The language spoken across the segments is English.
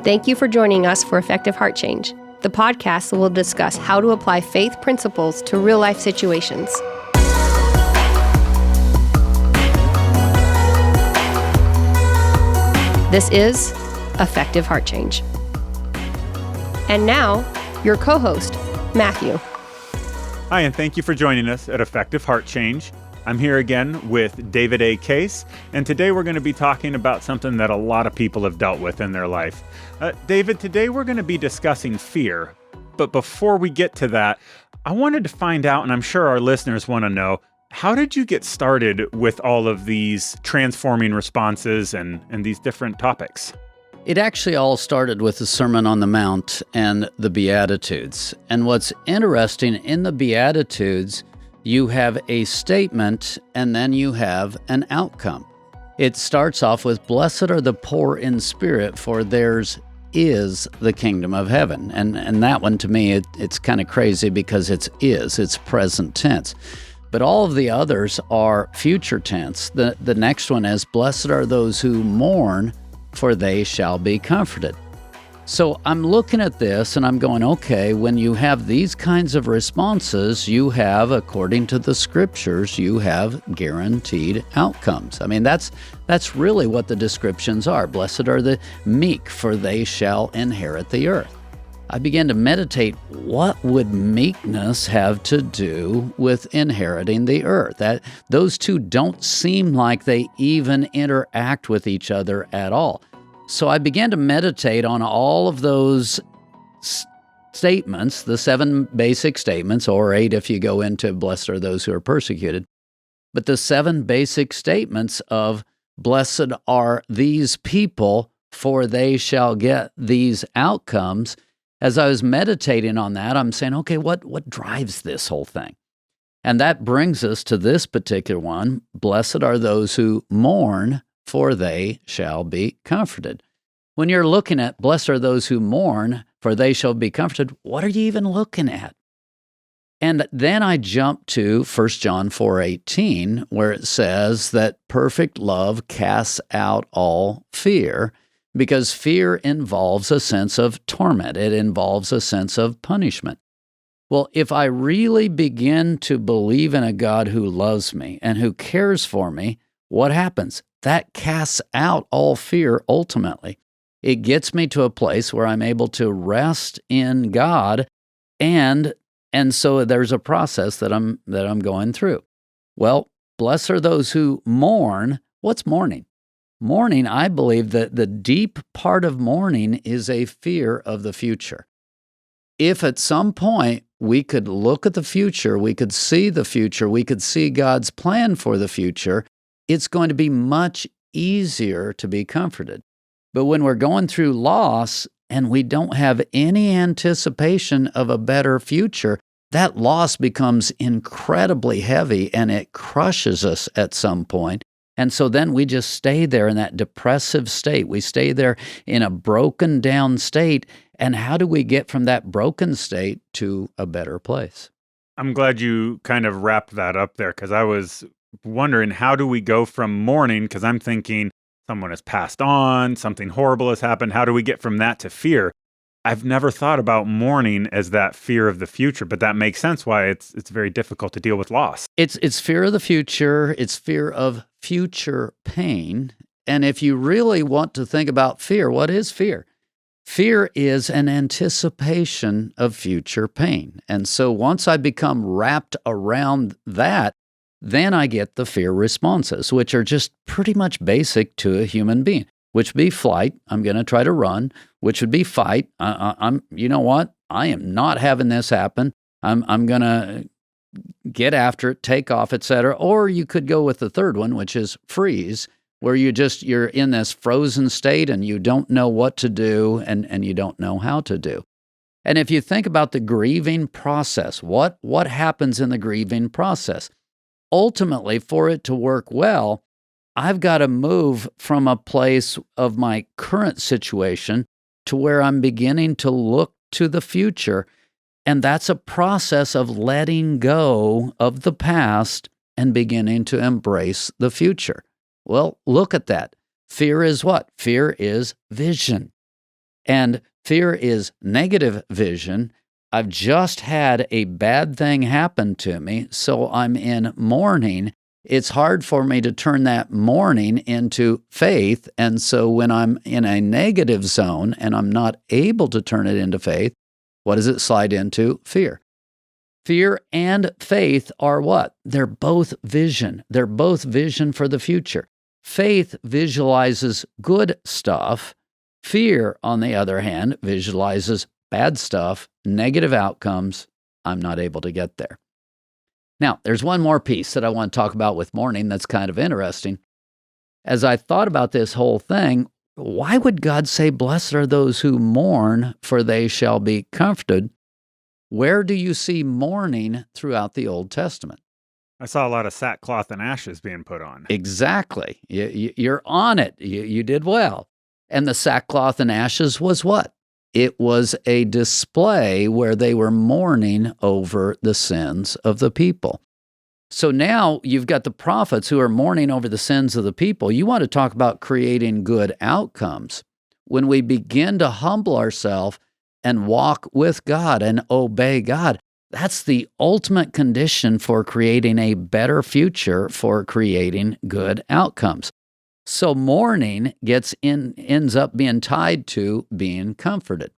Thank you for joining us for Effective Heart Change, the podcast that will discuss how to apply faith principles to real-life situations. This is Effective Heart Change. And now, your co-host, Matthew. Hi, and thank you for joining us at Effective Heart Change. I'm here again with David A. Case, and today we're going to be talking about something that a lot of people have dealt with in their life. David, today we're going to be discussing fear. But before we get to that, I wanted to find out, and I'm sure our listeners want to know, how did you get started with all of these transforming responses and these different topics? It actually all started with the Sermon on the Mount and the Beatitudes. And what's interesting, in the Beatitudes, you have a statement and then you have an outcome. It starts off with, "Blessed are the poor in spirit, for theirs is the kingdom of heaven." And that one, to me, it's kind of crazy because it's present tense. But all of the others are future tense. The next one is, "Blessed are those who mourn, for they shall be comforted." So I'm looking at this and I'm going, okay, when you have these kinds of responses, you have, according to the scriptures, you have guaranteed outcomes. I mean, that's really what the descriptions are. Blessed are the meek, for they shall inherit the earth. I began to meditate, what would meekness have to do with inheriting the earth? Those two don't seem like they even interact with each other at all. So I began to meditate on all of those statements, the 7 basic statements, or 8 if you go into blessed are those who are persecuted. But the 7 basic statements of blessed are these people, for they shall get these outcomes. As I was meditating on that, I'm saying, okay, what drives this whole thing? And that brings us to this particular one. Blessed are those who mourn, for they shall be comforted. When you're looking at blessed are those who mourn, for they shall be comforted, what are you even looking at? And then I jump to 1 John 4:18, where it says that perfect love casts out all fear, because fear involves a sense of torment. It involves a sense of punishment. Well, if I really begin to believe in a God who loves me and who cares for me, what happens? That casts out all fear ultimately. It gets me to a place where I'm able to rest in God, and so there's a process that I'm going through. Well, blessed are those who mourn. What's mourning? Mourning, I believe that the deep part of mourning is a fear of the future. If at some point we could look at the future, we could see the future, we could see God's plan for the future, it's going to be much easier to be comforted. But when we're going through loss and we don't have any anticipation of a better future, that loss becomes incredibly heavy and it crushes us at some point. And so then we just stay there in that depressive state. We stay there in a broken down state. And how do we get from that broken state to a better place? I'm glad you kind of wrapped that up there, because I was wondering, how do we go from mourning? Because I'm thinking someone has passed on, something horrible has happened. How do we get from that to fear? I've never thought about mourning as that fear of the future, but that makes sense why it's very difficult to deal with loss. It's fear of the future. It's fear of future pain. And if you really want to think about fear, what is fear? Fear is an anticipation of future pain. And so once I become wrapped around that, then I get the fear responses, which are just pretty much basic to a human being, which would be flight. I'm going to try to run, which would be fight. You know what? I am not having this happen. I'm going to get after it, take off, etc. Or you could go with the third one, which is freeze, where you're in this frozen state and you don't know what to do and you don't know how to do. And if you think about the grieving process, what happens in the grieving process? Ultimately, for it to work well, I've got to move from a place of my current situation to where I'm beginning to look to the future. And that's a process of letting go of the past and beginning to embrace the future. Well, look at that. Fear is what? Fear is vision. And fear is negative vision. I've just had a bad thing happen to me, so I'm in mourning. It's hard for me to turn that mourning into faith. And so when I'm in a negative zone and I'm not able to turn it into faith, what does it slide into? Fear. Fear and faith are what? They're both vision. They're both vision for the future. Faith visualizes good stuff. Fear, on the other hand, visualizes bad stuff, negative outcomes. I'm not able to get there. Now, there's one more piece that I want to talk about with mourning that's kind of interesting. As I thought about this whole thing, why would God say, "Blessed are those who mourn, for they shall be comforted"? Where do you see mourning throughout the Old Testament? I saw a lot of sackcloth and ashes being put on. Exactly. You're on it. You did well. And the sackcloth and ashes was what? It was a display where they were mourning over the sins of the people. So now you've got the prophets who are mourning over the sins of the people. You want to talk about creating good outcomes. When we begin to humble ourselves and walk with God and obey God, that's the ultimate condition for creating a better future, for creating good outcomes. So mourning ends up being tied to being comforted.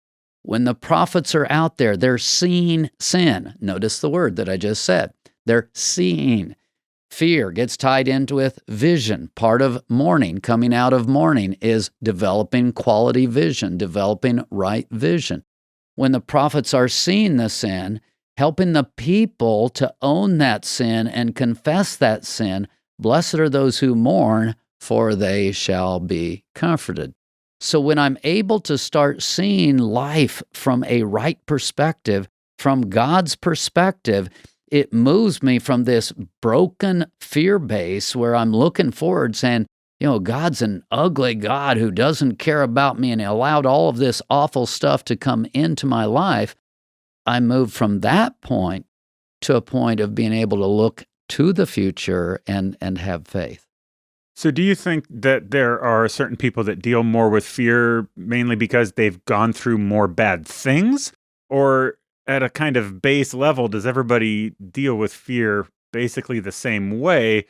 When the prophets are out there, they're seeing sin. Notice the word that I just said. They're seeing. Fear gets tied into with vision. Part of mourning, coming out of mourning, is developing quality vision, developing right vision. When the prophets are seeing the sin, helping the people to own that sin and confess that sin, blessed are those who mourn, for they shall be comforted. So when I'm able to start seeing life from a right perspective, from God's perspective, it moves me from this broken fear base where I'm looking forward saying, God's an ugly God who doesn't care about me and allowed all of this awful stuff to come into my life. I move from that point to a point of being able to look to the future and have faith. So do you think that there are certain people that deal more with fear mainly because they've gone through more bad things? Or at a kind of base level, does everybody deal with fear basically the same way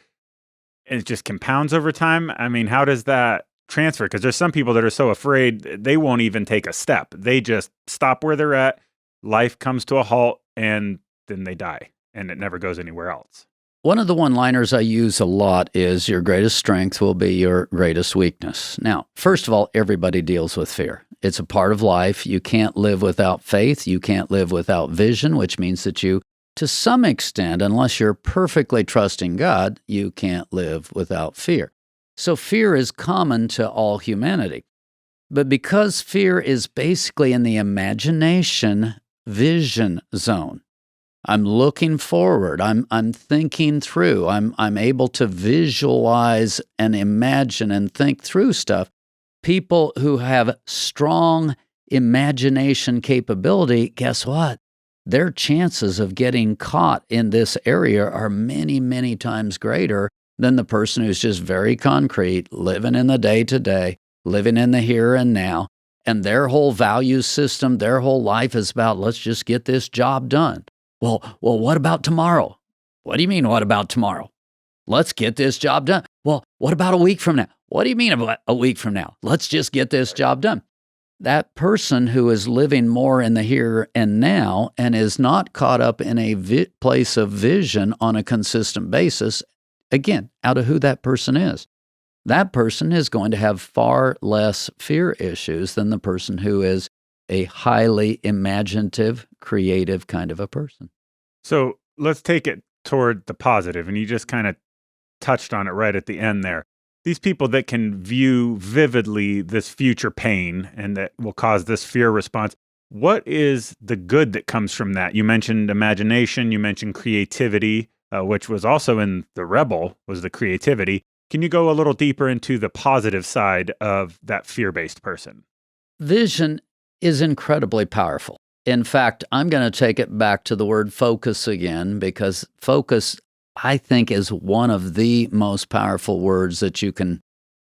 and it just compounds over time? I mean, how does that transfer? Because there's some people that are so afraid they won't even take a step. They just stop where they're at, life comes to a halt, and then they die, and it never goes anywhere else. One of the one-liners I use a lot is, your greatest strength will be your greatest weakness. Now, first of all, everybody deals with fear. It's a part of life. You can't live without faith. You can't live without vision, which means that you, to some extent, unless you're perfectly trusting God, you can't live without fear. So fear is common to all humanity. But because fear is basically in the imagination vision zone, I'm looking forward. I'm thinking through. I'm able to visualize and imagine and think through stuff. People who have strong imagination capability, guess what? Their chances of getting caught in this area are many, many times greater than the person who's just very concrete, living in the day-to-day, living in the here and now, and their whole value system, their whole life is about, let's just get this job done. Well, what about tomorrow? What do you mean, what about tomorrow? Let's get this job done. Well, what about a week from now? What do you mean about a week from now? Let's just get this job done. That person who is living more in the here and now and is not caught up in a place of vision on a consistent basis, again, out of who that person is, that person is going to have far less fear issues than the person who is a highly imaginative, creative kind of a person. So let's take it toward the positive, and you just kind of touched on it right at the end there. These people that can view vividly this future pain and that will cause this fear response, what is the good that comes from that? You mentioned imagination, you mentioned creativity, which was also in The Rebel, was the creativity. Can you go a little deeper into the positive side of that fear-based person? Vision is incredibly powerful. In fact, I'm going to take it back to the word focus again, because focus, I think, is one of the most powerful words that you can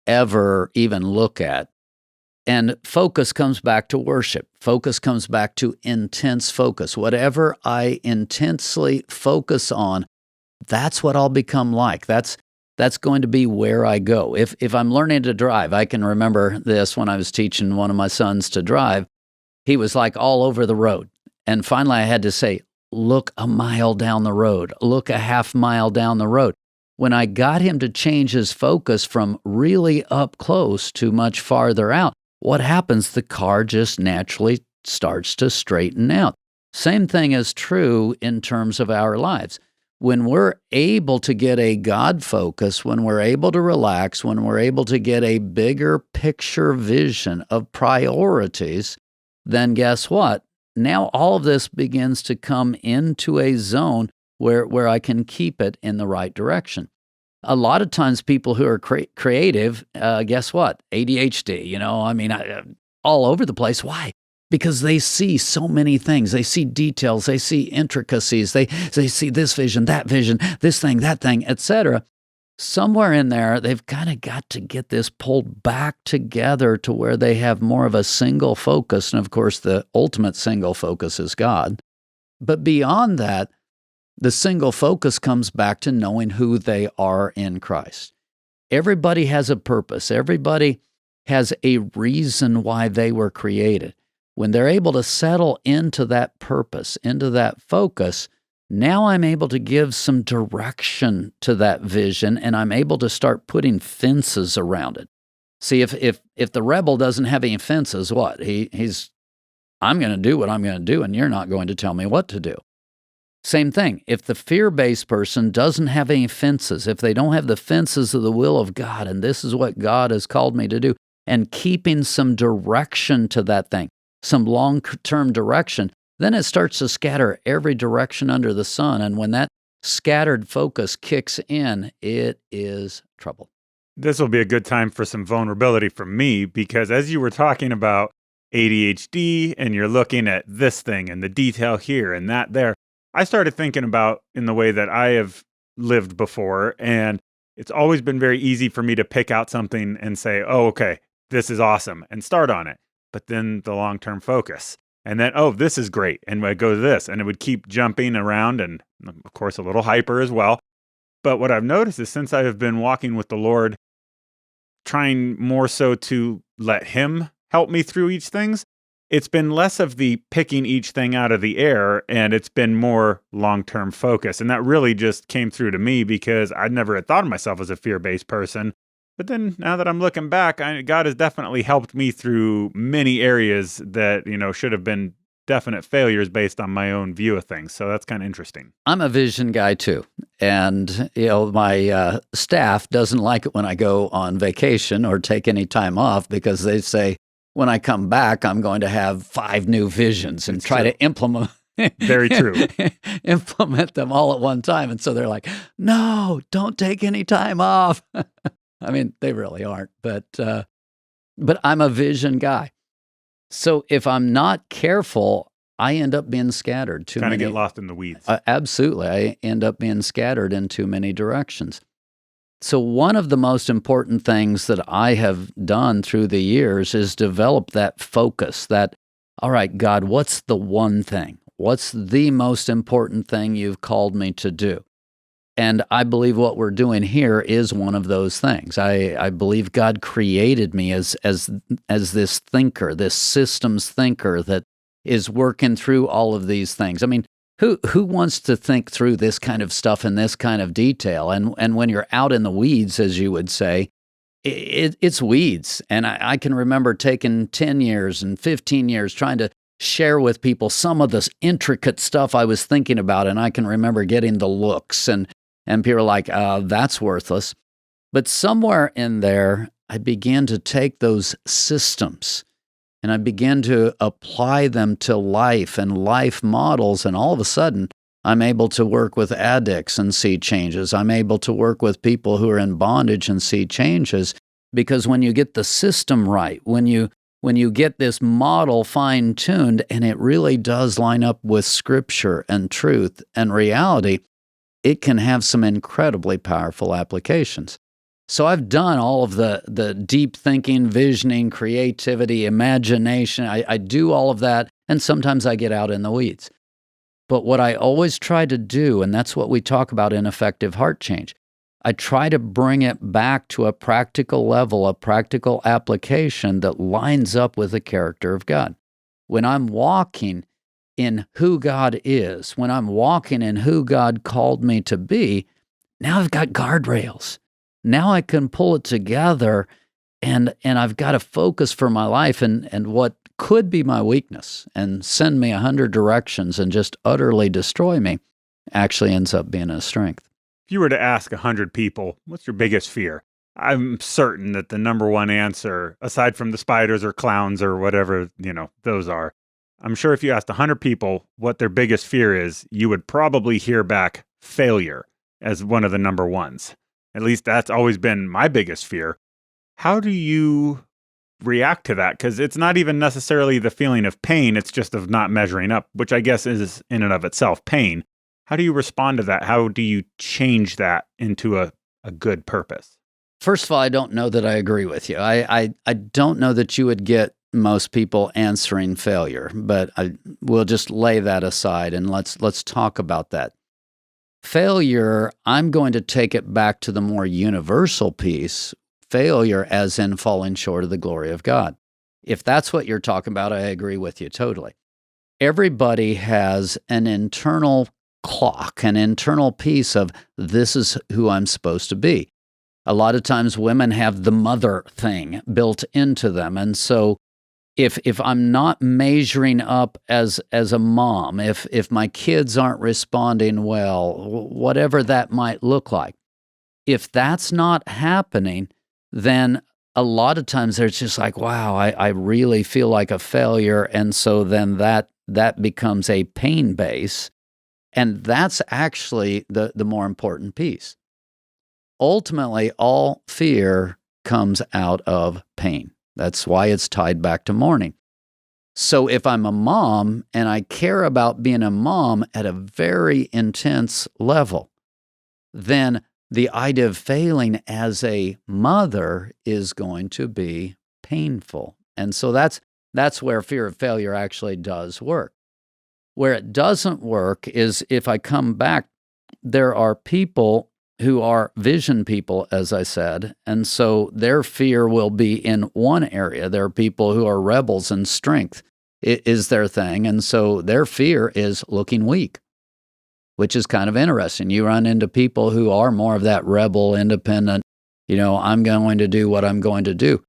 ever even look at. And focus comes back to worship. Focus comes back to intense focus. Whatever I intensely focus on, that's what I'll become like. That's going to be where I go. If I'm learning to drive, I can remember this when I was teaching one of my sons to drive. He was like all over the road. And finally I had to say, look a mile down the road, look a half mile down the road. When I got him to change his focus from really up close to much farther out, what happens? The car just naturally starts to straighten out. Same thing is true in terms of our lives. When we're able to get a God focus, when we're able to relax, when we're able to get a bigger picture vision of priorities, then guess what? Now all of this begins to come into a zone where I can keep it in the right direction. A lot of times people who are creative, guess what? ADHD, all over the place. Why? Because they see so many things. They see details. They see intricacies. They see this vision, this thing, that thing, etc. Somewhere in there, they've kind of got to get this pulled back together to where they have more of a single focus. And of course, the ultimate single focus is God. But beyond that, the single focus comes back to knowing who they are in Christ. Everybody has a purpose. Everybody has a reason why they were created. When they're able to settle into that purpose, into that focus, now I'm able to give some direction to that vision, and I'm able to start putting fences around it. See, if the rebel doesn't have any fences, what? I'm going to do what I'm going to do, and you're not going to tell me what to do. Same thing. If the fear-based person doesn't have any fences, if they don't have the fences of the will of God, and this is what God has called me to do, and keeping some direction to that thing, some long-term direction, then it starts to scatter every direction under the sun. And when that scattered focus kicks in, it is trouble. This will be a good time for some vulnerability from me, because as you were talking about ADHD and you're looking at this thing and the detail here and that there, I started thinking about in the way that I have lived before, and it's always been very easy for me to pick out something and say, oh, okay, this is awesome, and start on it. But then the long-term focus, and then, oh, this is great, and I go to this, and it would keep jumping around, and of course a little hyper as well. But what I've noticed is since I have been walking with the Lord, trying more so to let Him help me through each things, it's been less of the picking each thing out of the air, and it's been more long-term focus. And that really just came through to me because I never had thought of myself as a fear-based person. But then now that I'm looking back, God has definitely helped me through many areas that, should have been definite failures based on my own view of things. So that's kind of interesting. I'm a vision guy too. And, my staff doesn't like it when I go on vacation or take any time off because they say, when I come back, I'm going to have 5 new visions and try to implement. Very true. Implement them all at one time. And so they're like, no, don't take any time off. I mean, they really aren't, but I'm a vision guy. So if I'm not careful, I end up being scattered too many. Kind of get lost in the weeds. Absolutely. I end up being scattered in too many directions. So one of the most important things that I have done through the years is develop that focus, that, all right, God, what's the one thing? What's the most important thing you've called me to do? And I believe what we're doing here is one of those things. I believe God created me as this thinker, this systems thinker that is working through all of these things. I mean, who wants to think through this kind of stuff in this kind of detail? And when you're out in the weeds, as you would say, it's weeds. And I can remember taking 10 years and 15 years trying to share with people some of this intricate stuff I was thinking about. And I can remember getting the looks and people are like, that's worthless. But somewhere in there, I began to take those systems and I began to apply them to life and life models. And all of a sudden, I'm able to work with addicts and see changes. I'm able to work with people who are in bondage and see changes. Because when you get the system right, when you get this model fine-tuned and it really does line up with Scripture and truth and reality, it can have some incredibly powerful applications. So I've done all of the deep thinking, visioning, creativity, imagination. I do all of that, and sometimes I get out in the weeds. But what I always try to do, and that's what we talk about in Effective Heart Change, I try to bring it back to a practical level, a practical application that lines up with the character of God. When I'm walking in who God is, when I'm walking in who God called me to be, now I've got guardrails. Now I can pull it together, and I've got a focus for my life, and what could be my weakness and send me 100 directions and just utterly destroy me actually ends up being a strength. If you were to ask 100 people, what's your biggest fear? I'm certain that the number one answer, aside from the spiders or clowns or whatever, those are, I'm sure if you asked 100 people what their biggest fear is, you would probably hear back failure as one of the number ones. At least that's always been my biggest fear. How do you react to that? Because it's not even necessarily the feeling of pain, it's just of not measuring up, which I guess is in and of itself pain. How do you respond to that? How do you change that into a good purpose? First of all, I don't know that I agree with you. I don't know that you would get most people answering failure, but we'll just lay that aside and let's talk about that. Failure, I'm going to take it back to the more universal piece, failure as in falling short of the glory of God. If that's what you're talking about, I agree with you totally. Everybody has an internal clock, an internal piece of this is who I'm supposed to be. A lot of times women have the mother thing built into them. And so if I'm not measuring up as a mom, if my kids aren't responding well, whatever that might look like, if that's not happening, then a lot of times there's just like, wow, I really feel like a failure. And so then that becomes a pain base. And that's actually the more important piece. Ultimately, all fear comes out of pain. That's why it's tied back to mourning. So if I'm a mom and I care about being a mom at a very intense level, then the idea of failing as a mother is going to be painful. And so that's where fear of failure actually does work. Where it doesn't work is if I come back, there are people who are vision people, as I said, and so their fear will be in one area. There are people who are rebels and strength is their thing, and so their fear is looking weak, which is kind of interesting. You run into people who are more of that rebel, independent, I'm going to do what I'm going to do.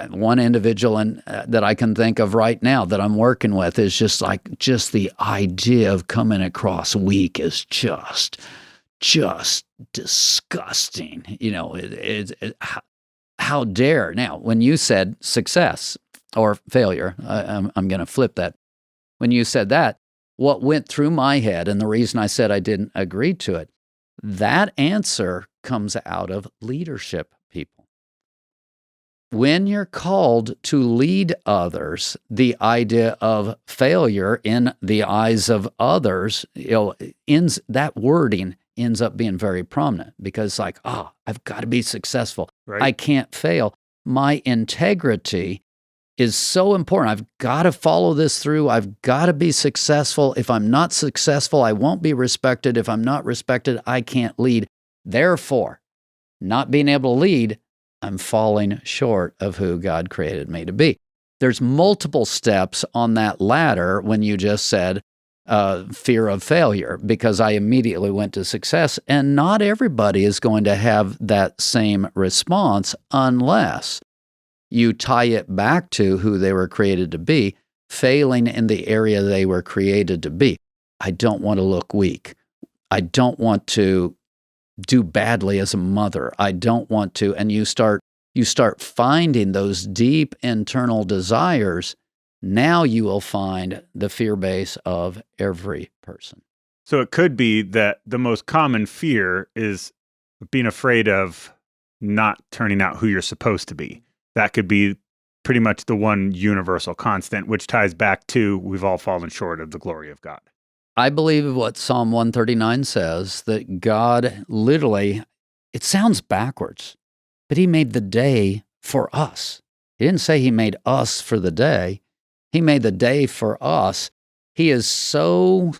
One individual that I can think of right now that I'm working with is just the idea of coming across weak is just disgusting. How dare. Now, when you said success or failure, I'm going to flip that. When you said that, what went through my head, and the reason I said I didn't agree to it, that answer comes out of leadership people. When you're called to lead others, the idea of failure in the eyes of others, that wording ends up being very prominent because I've got to be successful. Right. I can't fail. My integrity is so important. I've got to follow this through. I've got to be successful. If I'm not successful, I won't be respected. If I'm not respected, I can't lead. Therefore, not being able to lead, I'm falling short of who God created me to be. There's multiple steps on that ladder when you just said fear of failure, because I immediately went to success. And not everybody is going to have that same response unless you tie it back to who they were created to be, failing in the area they were created to be. I don't want to look weak. I don't want to do badly as a mother. I don't want to. And you start finding those deep internal desires. Now you will find the fear base of every person. So it could be that the most common fear is being afraid of not turning out who you're supposed to be. That could be pretty much the one universal constant, which ties back to we've all fallen short of the glory of God. I believe what Psalm 139 says, that God literally, it sounds backwards, but he made the day for us. He didn't say he made us for the day. He made the day for us. He is so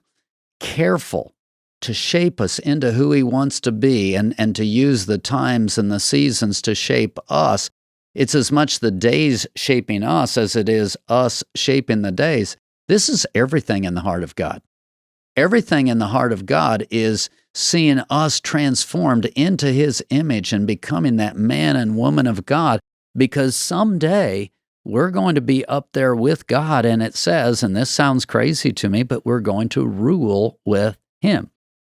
careful to shape us into who he wants to be and to use the times and the seasons to shape us. It's as much the days shaping us as it is us shaping the days. This is everything in the heart of God. Everything in the heart of God is seeing us transformed into his image and becoming that man and woman of God, because someday we're going to be up there with God, and it says, and this sounds crazy to me, but we're going to rule with him.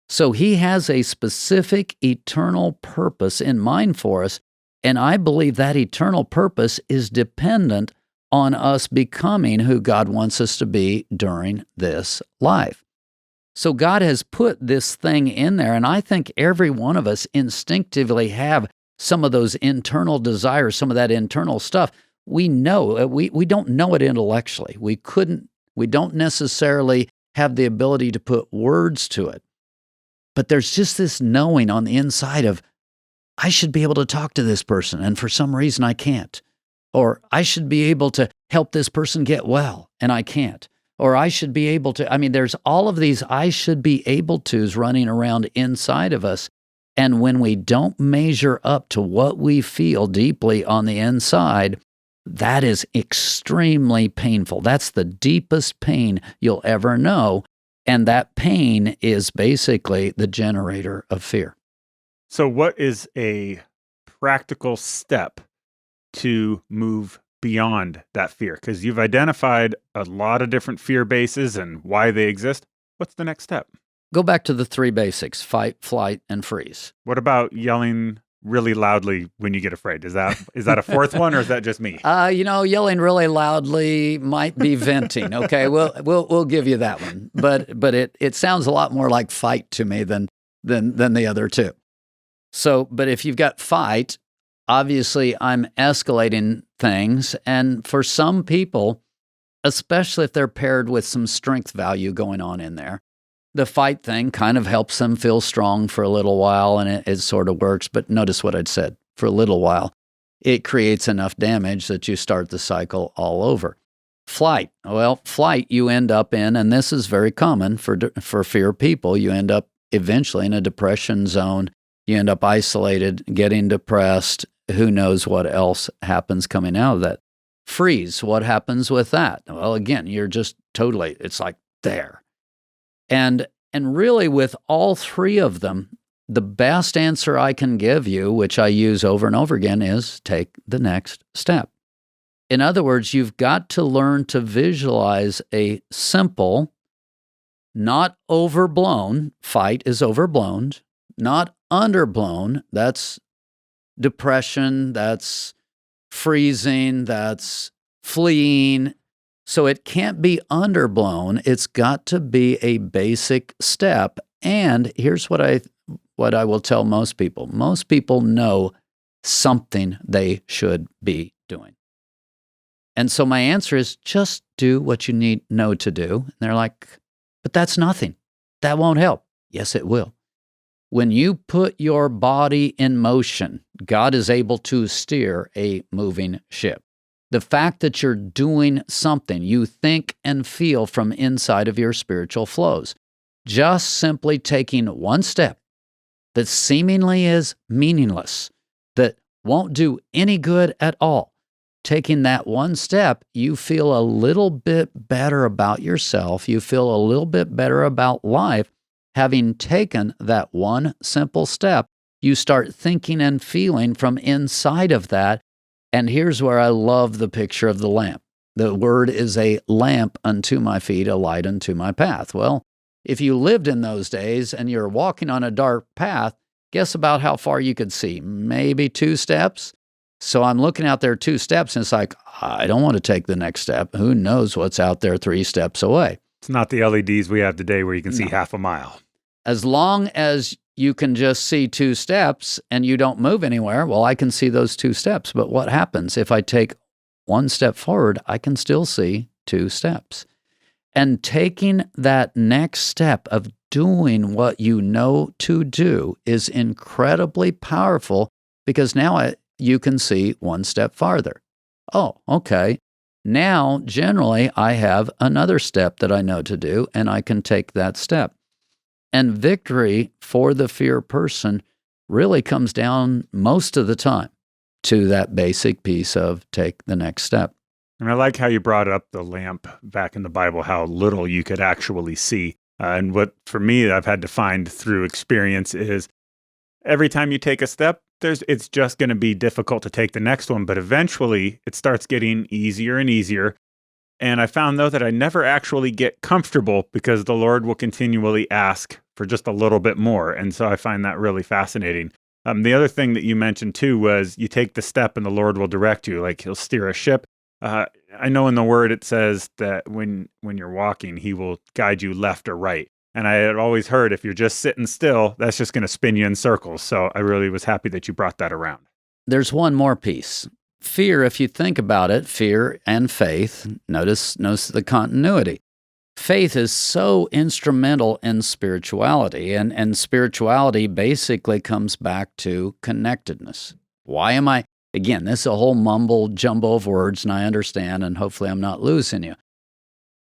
So he has a specific eternal purpose in mind for us, and I believe that eternal purpose is dependent on us becoming who God wants us to be during this life. So God has put this thing in there, and I think every one of us instinctively have some of those internal desires, some of that internal stuff. We know, we don't know it intellectually. We don't necessarily have the ability to put words to it. But there's just this knowing on the inside of, I should be able to talk to this person, and for some reason I can't. Or I should be able to help this person get well, and I can't. Or I should be able to, there's all of these I should be able to's running around inside of us. And when we don't measure up to what we feel deeply on the inside, that is extremely painful. That's the deepest pain you'll ever know. And that pain is basically the generator of fear. So what is a practical step to move beyond that fear? Because you've identified a lot of different fear bases and why they exist. What's the next step? Go back to the three basics: fight, flight, and freeze. What about yelling really loudly when you get afraid? Is that a fourth one, or is that just me? Yelling really loudly might be venting. Okay, we'll give you that one. But it sounds a lot more like fight to me than the other two. So, but if you've got fight, obviously I'm escalating things, and for some people, especially if they're paired with some strength value going on in there, the fight thing kind of helps them feel strong for a little while, and it sort of works. But notice what I'd said, for a little while. It creates enough damage that you start the cycle all over. Flight. Well, flight you end up in, and this is very common for fear people, you end up eventually in a depression zone. You end up isolated, getting depressed. Who knows what else happens coming out of that. Freeze. What happens with that? Well, again, you're just totally, it's like there. And really with all three of them, the best answer I can give you, which I use over and over again, is take the next step. In other words, you've got to learn to visualize a simple, not overblown, fight is overblown, not underblown, that's depression, that's freezing, that's fleeing. So it can't be underblown. It's got to be a basic step. And here's what I will tell most people. Most people know something they should be doing. And so my answer is just do what you know to do. And they're like, but that's nothing. That won't help. Yes, it will. When you put your body in motion, God is able to steer a moving ship. The fact that you're doing something, you think and feel from inside of your spiritual flows. Just simply taking one step that seemingly is meaningless, that won't do any good at all. Taking that one step, you feel a little bit better about yourself. You feel a little bit better about life. Having taken that one simple step, you start thinking and feeling from inside of that. And here's where I love the picture of the lamp. The word is a lamp unto my feet, a light unto my path. Well, if you lived in those days and you're walking on a dark path, guess about how far you could see? Maybe 2 steps. So I'm looking out there 2 steps, and it's like, I don't want to take the next step. Who knows what's out there 3 steps away? It's not the LEDs we have today where you can see half a mile. As long as you can just see 2 steps and you don't move anywhere, well, I can see those 2 steps. But what happens if I take 1 step forward? I can still see 2 steps. And taking that next step of doing what you know to do is incredibly powerful, because now you can see one step farther. Oh, okay. Now, generally, I have another step that I know to do, and I can take that step. And victory for the fear person really comes down most of the time to that basic piece of take the next step. And I like how you brought up the lamp back in the Bible, how little you could actually see. And what, for me, I've had to find through experience is every time you take a step, it's just going to be difficult to take the next one, but eventually it starts getting easier and easier. And I found, though, that I never actually get comfortable because the Lord will continually ask for just a little bit more. And so I find that really fascinating. The other thing that you mentioned, too, was you take the step and the Lord will direct you, like he'll steer a ship. I know in the Word it says that when you're walking, he will guide you left or right. And I had always heard if you're just sitting still, that's just going to spin you in circles. So I really was happy that you brought that around. There's one more piece. Fear, if you think about it, fear and faith, notice the continuity. Faith is so instrumental in spirituality, and spirituality basically comes back to connectedness. Why am I, again, this is a whole mumble jumbo of words, and I understand, and hopefully I'm not losing you.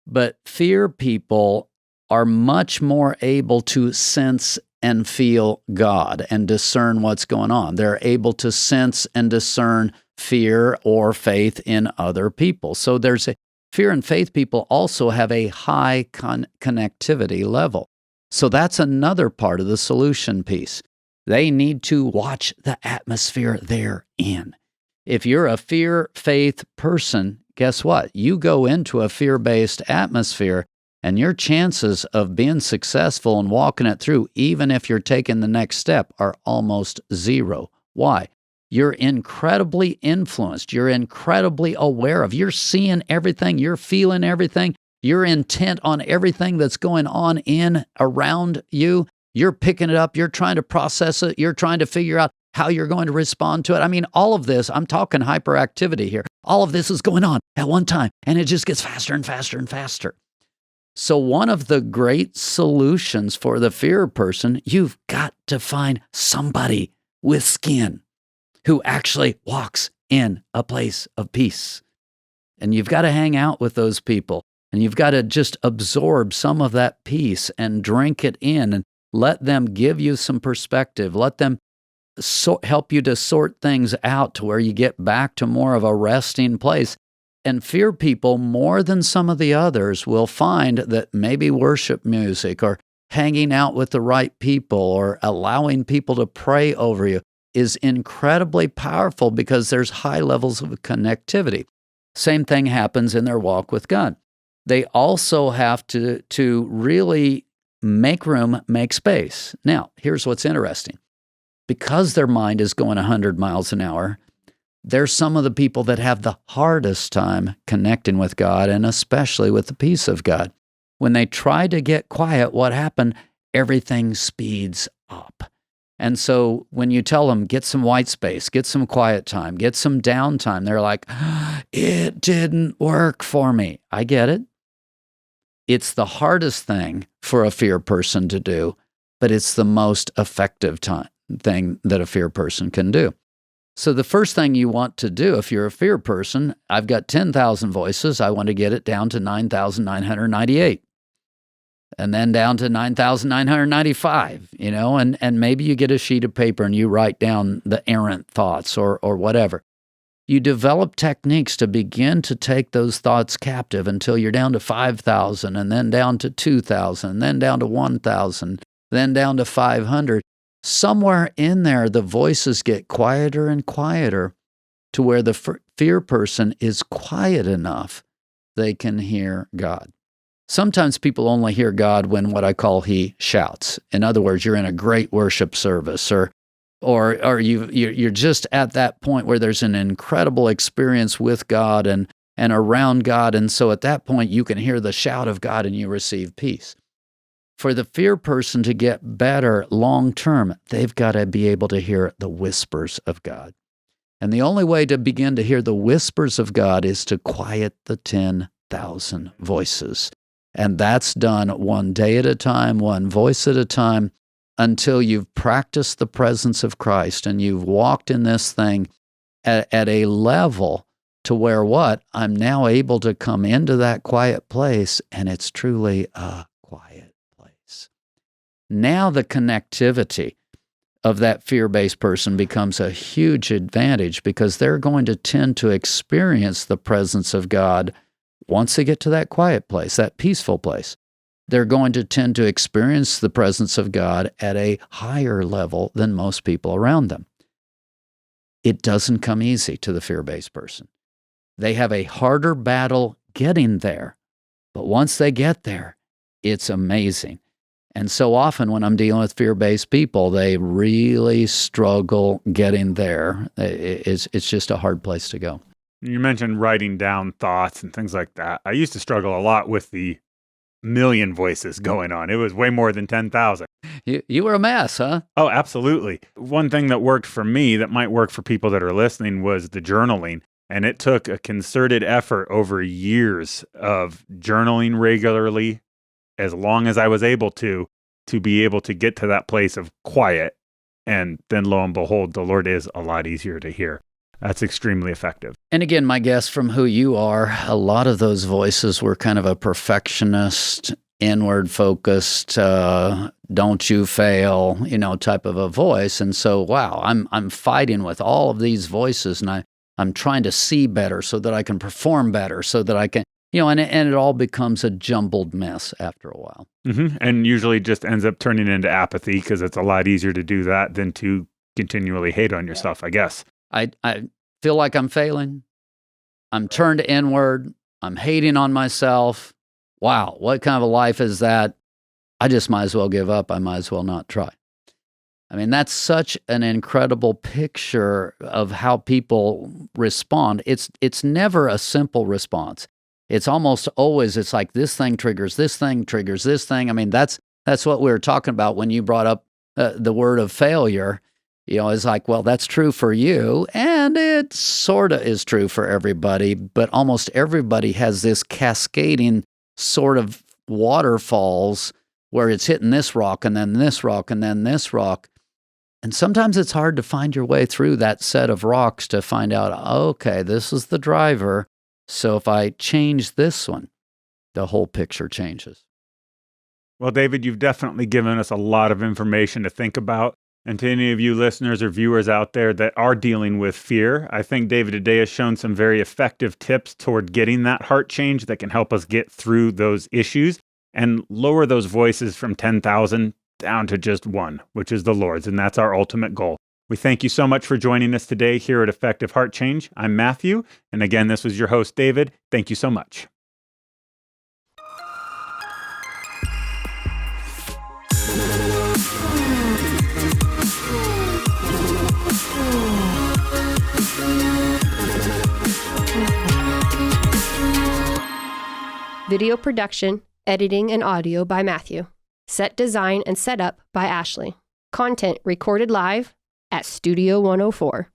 But fear people are much more able to sense and feel God and discern what's going on. They're able to sense and discern fear or faith in other people. So there's a fear and faith people also have a high connectivity level. So that's another part of the solution piece. They need to watch the atmosphere they're in. If you're a fear faith person, guess what? You go into a fear-based atmosphere, and your chances of being successful and walking it through, even if you're taking the next step, are almost zero. Why? You're incredibly influenced. You're incredibly aware of. You're seeing everything. You're feeling everything. You're intent on everything that's going on around you. You're picking it up. You're trying to process it. You're trying to figure out how you're going to respond to it. I mean, all of this, I'm talking hyperactivity here. All of this is going on at one time, and it just gets faster and faster and faster. So one of the great solutions for the fear person, you've got to find somebody with skin who actually walks in a place of peace. And you've got to hang out with those people, and you've got to just absorb some of that peace and drink it in and let them give you some perspective. Let them help you to sort things out to where you get back to more of a resting place. And fear people, more than some of the others, will find that maybe worship music or hanging out with the right people or allowing people to pray over you is incredibly powerful because there's high levels of connectivity. Same thing happens in their walk with God. They also have to really make room, make space. Now, here's what's interesting. Because their mind is going 100 miles an hour, they're some of the people that have the hardest time connecting with God, and especially with the peace of God. When they try to get quiet, what happened? Everything speeds up. And so when you tell them, get some white space, get some quiet time, get some downtime, they're like, it didn't work for me. I get it. It's the hardest thing for a fear person to do, but it's the most effective thing that a fear person can do. So the first thing you want to do if you're a fear person, I've got 10,000 voices. I want to get it down to 9,998. And then down to 9,995, and maybe you get a sheet of paper and you write down the errant thoughts or whatever. You develop techniques to begin to take those thoughts captive until you're down to 5,000, and then down to 2,000, and then down to 1,000, then down to 500. Somewhere in there, the voices get quieter and quieter to where the fear person is quiet enough they can hear God. Sometimes people only hear God when what I call he shouts. In other words, you're in a great worship service, or you're just at that point where there's an incredible experience with God and around God, and so at that point you can hear the shout of God and you receive peace. For the fear person to get better long term, they've got to be able to hear the whispers of God. And the only way to begin to hear the whispers of God is to quiet the 10,000 voices. And that's done one day at a time, one voice at a time, until you've practiced the presence of Christ and you've walked in this thing at a level to where I'm now able to come into that quiet place, and it's truly a quiet place. Now the connectivity of that fear-based person becomes a huge advantage because they're going to tend to experience the presence of God once they get to that quiet place, that peaceful place. They're going to tend to experience the presence of God at a higher level than most people around them. It doesn't come easy to the fear-based person. They have a harder battle getting there, but once they get there, it's amazing. And so often when I'm dealing with fear-based people, they really struggle getting there. It's just a hard place to go. You mentioned writing down thoughts and things like that. I used to struggle a lot with the million voices going on. It was way more than 10,000. You were a mess, huh? Oh, absolutely. One thing that worked for me that might work for people that are listening was the journaling. And it took a concerted effort over years of journaling regularly, as long as I was able to be able to get to that place of quiet. And then lo and behold, the Lord is a lot easier to hear. That's extremely effective. And again, my guess from who you are, a lot of those voices were kind of a perfectionist, inward focused, don't you fail, type of a voice. And so, wow, I'm fighting with all of these voices, and I'm trying to see better so that I can perform better, so that I can, and it all becomes a jumbled mess after a while. Mm-hmm. And usually just ends up turning into apathy because it's a lot easier to do that than to continually hate on yourself, I guess. I feel like I'm failing. I'm turned inward. I'm hating on myself. Wow, what kind of a life is that? I just might as well give up. I might as well not try. I mean, that's such an incredible picture of how people respond. It's never a simple response. It's almost always, it's like this thing triggers this thing, triggers this thing. I mean, that's what we were talking about when you brought up the word of failure. It's like, well, that's true for you, and it sort of is true for everybody, but almost everybody has this cascading sort of waterfalls where it's hitting this rock and then this rock and then this rock. And sometimes it's hard to find your way through that set of rocks to find out, okay, this is the driver. So if I change this one, the whole picture changes. Well, David, you've definitely given us a lot of information to think about. And to any of you listeners or viewers out there that are dealing with fear, I think David today has shown some very effective tips toward getting that heart change that can help us get through those issues and lower those voices from 10,000 down to just one, which is the Lord's, and that's our ultimate goal. We thank you so much for joining us today here at Effective Heart Change. I'm Matthew, and again, this was your host, David. Thank you so much. Video production, editing, and audio by Matthew. Set design and setup by Ashley. Content recorded live at Studio 104.